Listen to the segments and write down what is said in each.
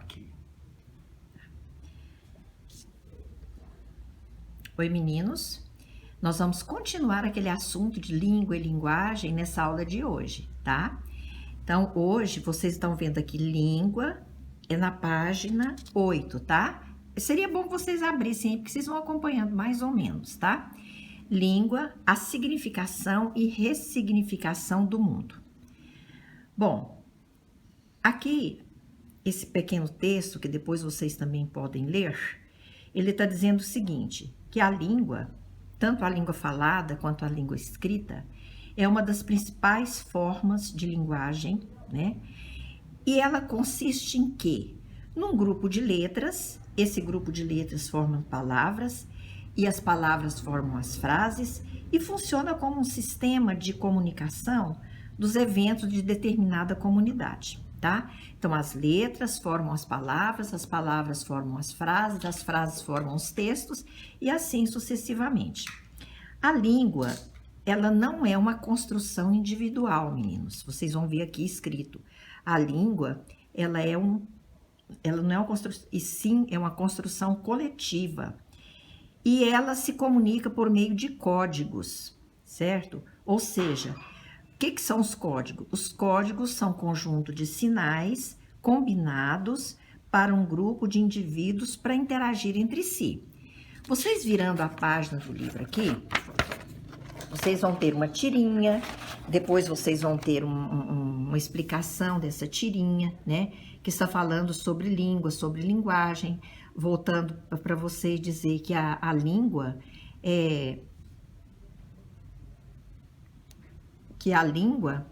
aqui. Oi, meninos. Nós vamos continuar aquele assunto de língua e linguagem nessa aula de hoje, tá? Então, hoje, vocês estão vendo aqui língua, é na página 8, tá? Seria bom que vocês abrissem, porque vocês vão acompanhando mais ou menos, tá? Língua, a significação e ressignificação do mundo. Bom, aqui, esse pequeno texto, que depois vocês também podem ler, ele está dizendo o seguinte, que a língua, tanto a língua falada quanto a língua escrita, é uma das principais formas de linguagem, né? E ela consiste em quê? Num grupo de letras, esse grupo de letras forma palavras, e as palavras formam as frases, e funciona como um sistema de comunicação dos eventos de determinada comunidade, tá? Então, as letras formam as palavras formam as frases formam os textos, e assim sucessivamente. A língua, ela não é uma construção individual, meninos. Vocês vão ver aqui escrito. A língua, ela não é uma construção, e sim é uma construção coletiva. E ela se comunica por meio de códigos, certo? Ou seja, o que são os códigos? Os códigos são conjunto de sinais combinados para um grupo de indivíduos para interagir entre si. Vocês virando a página do livro aqui, vocês vão ter uma tirinha, depois vocês vão ter uma explicação dessa tirinha, né? Que está falando sobre língua, sobre linguagem, voltando para vocês dizer que a língua é... que a língua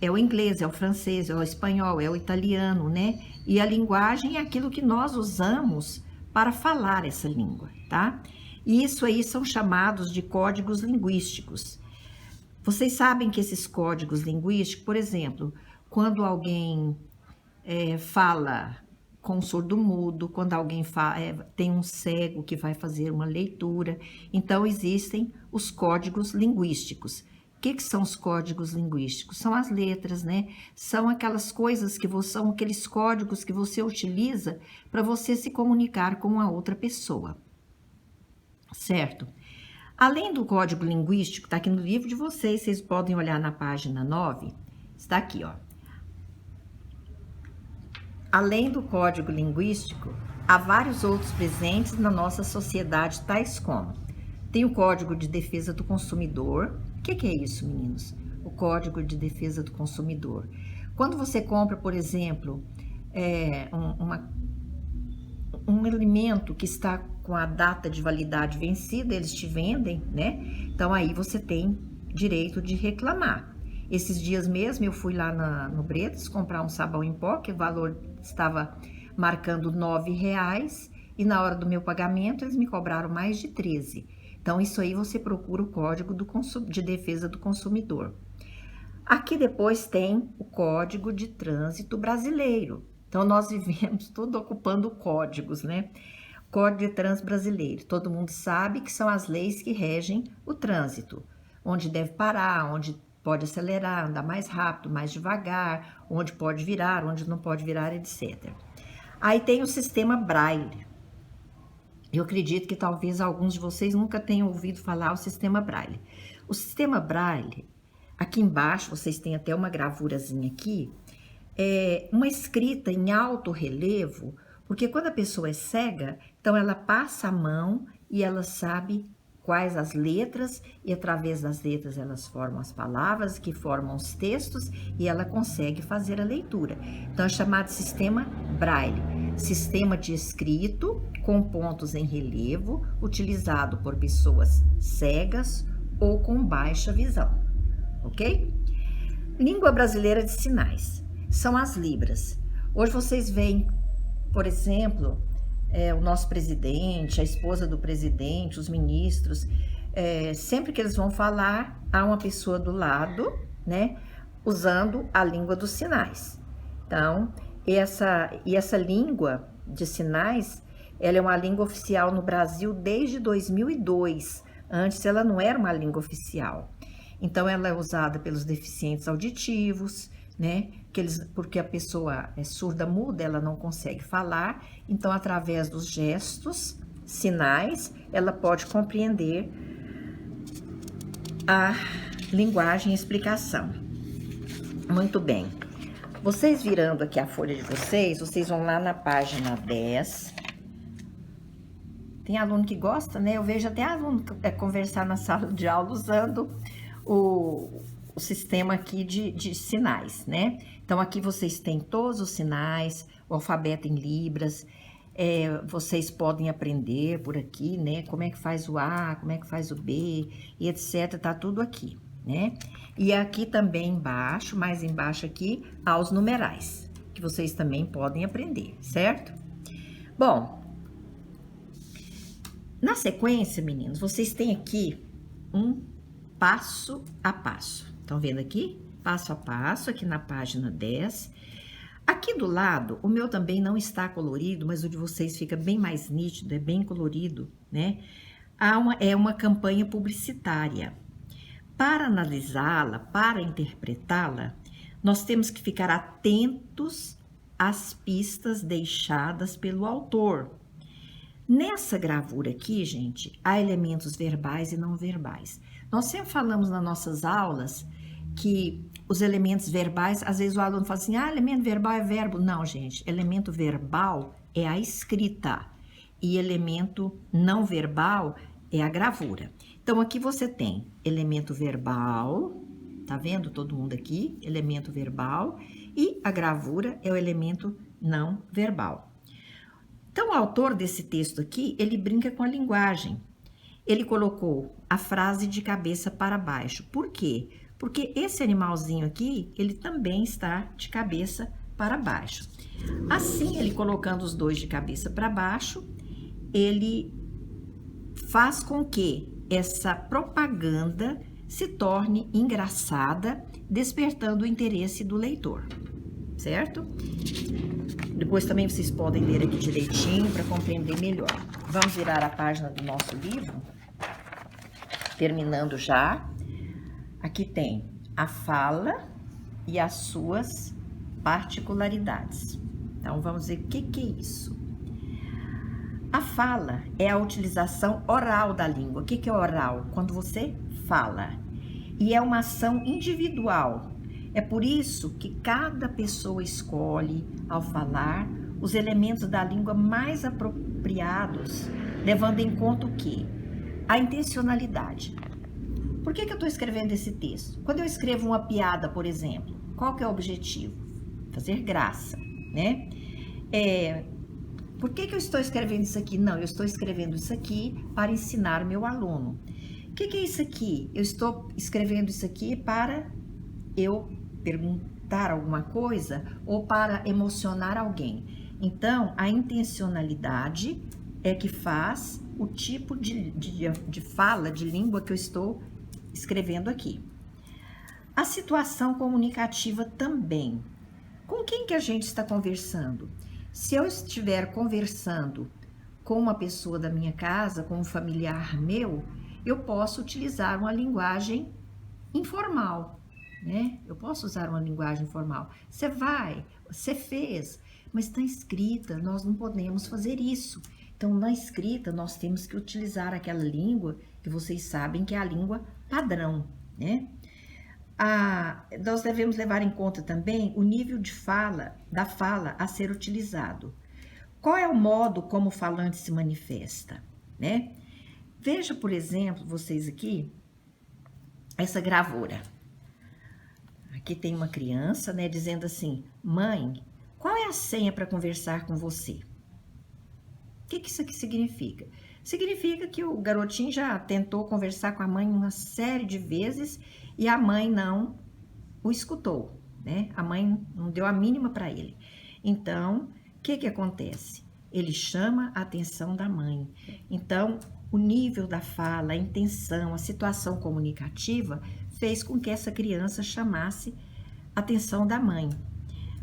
é o inglês, é o francês, é o espanhol, é o italiano, né? E a linguagem é aquilo que nós usamos para falar essa língua, tá? E isso aí são chamados de códigos linguísticos. Vocês sabem que esses códigos linguísticos, por exemplo, quando alguém fala com um surdo-mudo, quando alguém tem um cego que vai fazer uma leitura, então existem os códigos linguísticos. O que são os códigos linguísticos? São as letras, né? São aquelas coisas são aqueles códigos que você utiliza para você se comunicar com a outra pessoa. Certo? Além do código linguístico, está aqui no livro de vocês, vocês podem olhar na página 9, está aqui, ó. Além do código linguístico, há vários outros presentes na nossa sociedade, tais como: tem o Código de Defesa do Consumidor. O que é isso, meninos? O Código de Defesa do Consumidor. Quando você compra, por exemplo, um alimento que está com a data de validade vencida, eles te vendem, né? Então, aí você tem direito de reclamar. Esses dias mesmo, eu fui lá no Bretas comprar um sabão em pó, que o valor estava marcando R$9, e na hora do meu pagamento, eles me cobraram mais de 13. Então, isso aí você procura o Código de Defesa do Consumidor. Aqui depois tem o Código de Trânsito Brasileiro. Então, nós vivemos tudo ocupando códigos, né? Código de Trânsito Brasileiro. Todo mundo sabe que são as leis que regem o trânsito. Onde deve parar, onde pode acelerar, andar mais rápido, mais devagar, onde pode virar, onde não pode virar, etc. Aí tem o sistema Braille. Eu acredito que talvez alguns de vocês nunca tenham ouvido falar o sistema Braille. O sistema Braille, aqui embaixo, vocês têm até uma gravurazinha aqui, é uma escrita em alto relevo, porque quando a pessoa é cega, então ela passa a mão e ela sabe quais as letras, e através das letras elas formam as palavras, que formam os textos, e ela consegue fazer a leitura. Então é chamado sistema Braille, sistema de escrito com pontos em relevo, utilizado por pessoas cegas ou com baixa visão, ok? Língua brasileira de sinais, são as libras. Hoje vocês veem, por exemplo, o nosso presidente, a esposa do presidente, os ministros, sempre que eles vão falar, há uma pessoa do lado, né, usando a língua dos sinais. Então, essa língua de sinais, ela é uma língua oficial no Brasil desde 2002. Antes ela não era uma língua oficial. Então, ela é usada pelos deficientes auditivos, né? Porque a pessoa é surda muda, ela não consegue falar, então através dos gestos, sinais, ela pode compreender a linguagem e explicação. Muito bem. Vocês virando aqui a folha de vocês vão lá na página 10. Tem aluno que gosta, né? Eu vejo até aluno conversar na sala de aula usando o sistema aqui de sinais, né? Então, aqui vocês têm todos os sinais, o alfabeto em libras, vocês podem aprender por aqui, né? Como é que faz o A, como é que faz o B, e etc. Tá tudo aqui, né? E aqui também embaixo, mais embaixo aqui, há os numerais, que vocês também podem aprender, certo? Bom, na sequência, meninos, vocês têm aqui um passo a passo. Estão vendo aqui? Passo a passo, aqui na página 10. Aqui do lado, o meu também não está colorido, mas o de vocês fica bem mais nítido, é bem colorido, né? É uma campanha publicitária. Para analisá-la, para interpretá-la, nós temos que ficar atentos às pistas deixadas pelo autor. Nessa gravura aqui, gente, há elementos verbais e não verbais. Nós sempre falamos nas nossas aulas que os elementos verbais, às vezes o aluno fala assim, elemento verbal é verbo. Não, gente, elemento verbal é a escrita e elemento não verbal é a gravura. Então, aqui você tem elemento verbal, tá vendo todo mundo aqui? Elemento verbal e a gravura é o elemento não verbal. Então, o autor desse texto aqui, ele brinca com a linguagem. Ele colocou a frase de cabeça para baixo. Por quê? Porque esse animalzinho aqui, ele também está de cabeça para baixo. Assim, ele colocando os dois de cabeça para baixo, ele faz com que essa propaganda se torne engraçada, despertando o interesse do leitor, certo? Depois também vocês podem ler aqui direitinho para compreender melhor. Vamos virar a página do nosso livro, terminando já. Aqui tem a fala e as suas particularidades. Então, vamos ver o que é isso. A fala é a utilização oral da língua. O que é oral? Quando você fala. E é uma ação individual. É por isso que cada pessoa escolhe, ao falar, os elementos da língua mais apropriados, levando em conta o quê? A intencionalidade. Por que eu estou escrevendo esse texto? Quando eu escrevo uma piada, por exemplo, qual que é o objetivo? Fazer graça, né? Por que eu estou escrevendo isso aqui? Não, eu estou escrevendo isso aqui para ensinar meu aluno. O que é isso aqui? Eu estou escrevendo isso aqui para eu perguntar alguma coisa ou para emocionar alguém. Então, a intencionalidade é que faz o tipo de fala, de língua que eu estou escrevendo aqui. A situação comunicativa também. Com quem que a gente está conversando? Se eu estiver conversando com uma pessoa da minha casa, com um familiar meu, eu posso utilizar uma linguagem informal, né? Eu posso usar uma linguagem informal. Você vai, você fez, mas está escrita, nós não podemos fazer isso. Então, na escrita, nós temos que utilizar aquela língua que vocês sabem que é a língua padrão, né? Nós devemos levar em conta também o nível de fala, da fala a ser utilizado. Qual é o modo como o falante se manifesta, né? Veja, por exemplo, vocês aqui, essa gravura. Aqui tem uma criança, né, dizendo assim, mãe, qual é a senha para conversar com você? O que isso aqui significa? Significa que o garotinho já tentou conversar com a mãe uma série de vezes e a mãe não o escutou, né? A mãe não deu a mínima para ele. Então, o que acontece? Ele chama a atenção da mãe. Então, o nível da fala, a intenção, a situação comunicativa fez com que essa criança chamasse a atenção da mãe.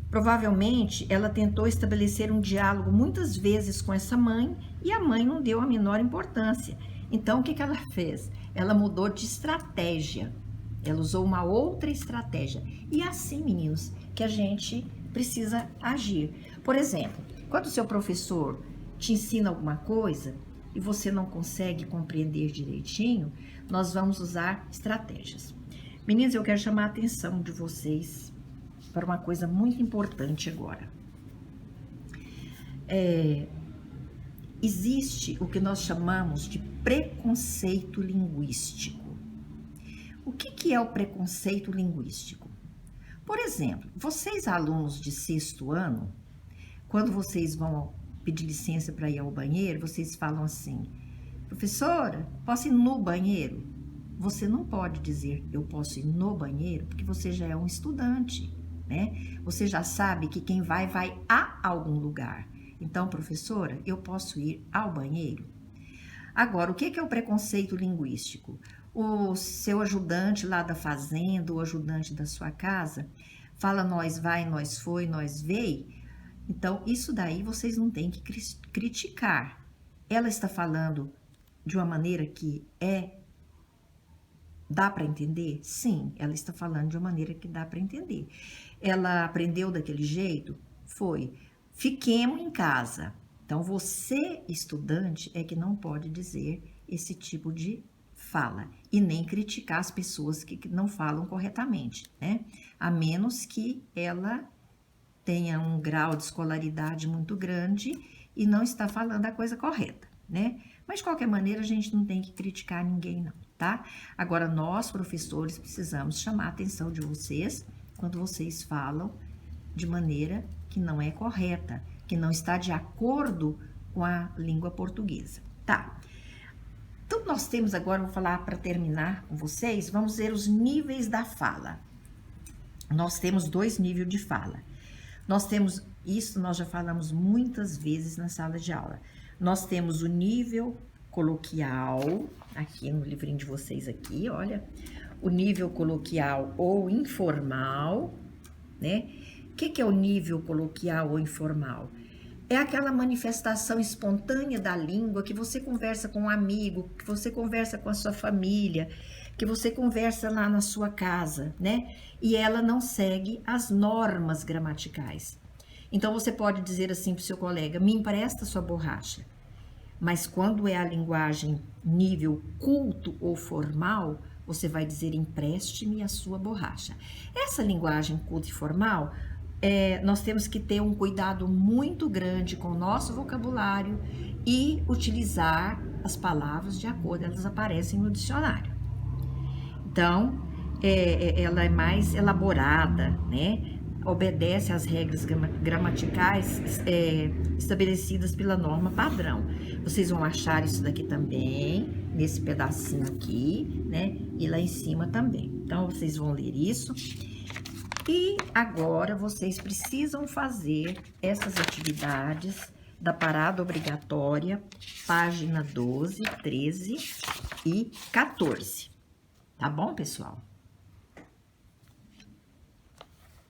Provavelmente, ela tentou estabelecer um diálogo muitas vezes com essa mãe e a mãe não deu a menor importância. Então, o que ela fez? Ela mudou de estratégia. Ela usou uma outra estratégia. E assim, meninos, que a gente precisa agir. Por exemplo, quando o seu professor te ensina alguma coisa e você não consegue compreender direitinho, nós vamos usar estratégias. Meninas, eu quero chamar a atenção de vocês para uma coisa muito importante agora. Existe o que nós chamamos de preconceito linguístico. O que é o preconceito linguístico? Por exemplo, vocês alunos de 6º ano, quando vocês vão pedir licença para ir ao banheiro, vocês falam assim: professora, posso ir no banheiro? Você não pode dizer eu posso ir no banheiro, porque você já é um estudante, né? Você já sabe que quem vai a algum lugar. Então, professora, eu posso ir ao banheiro? Agora, o que é o preconceito linguístico? O seu ajudante lá da fazenda, o ajudante da sua casa, fala nós vai, nós foi, nós veio. Então, isso daí vocês não têm que criticar. Ela está falando de uma maneira que dá para entender? Sim, ela está falando de uma maneira que dá para entender. Ela aprendeu daquele jeito? Foi. Fiquemos em casa. Então, você, estudante, é que não pode dizer esse tipo de fala e nem criticar as pessoas que não falam corretamente, né? A menos que ela tenha um grau de escolaridade muito grande e não está falando a coisa correta, né? Mas, de qualquer maneira, a gente não tem que criticar ninguém, não, tá? Agora, nós, professores, precisamos chamar a atenção de vocês quando vocês falam de maneira que não é correta, que não está de acordo com a língua portuguesa, tá? Então, nós temos agora, vou falar para terminar com vocês, vamos ver os níveis da fala. Nós temos 2 níveis de fala. Nós temos, isso nós já falamos muitas vezes na sala de aula. Nós temos o nível coloquial, aqui no livrinho de vocês aqui, olha, o nível coloquial ou informal, né? O que é o nível coloquial ou informal? É aquela manifestação espontânea da língua que você conversa com um amigo, que você conversa com a sua família, que você conversa lá na sua casa, né? E ela não segue as normas gramaticais. Então, você pode dizer assim para o seu colega: me empresta sua borracha. Mas quando é a linguagem nível culto ou formal, você vai dizer: empreste-me a sua borracha. Essa linguagem culta e formal, nós temos que ter um cuidado muito grande com o nosso vocabulário e utilizar as palavras de acordo, elas aparecem no dicionário. Então, ela é mais elaborada, né? Obedece às regras gramaticais estabelecidas pela norma padrão. Vocês vão achar isso daqui também, nesse pedacinho aqui, né? E lá em cima também. Então, vocês vão ler isso. E agora, vocês precisam fazer essas atividades da parada obrigatória, página 12, 13 e 14. Tá bom, pessoal?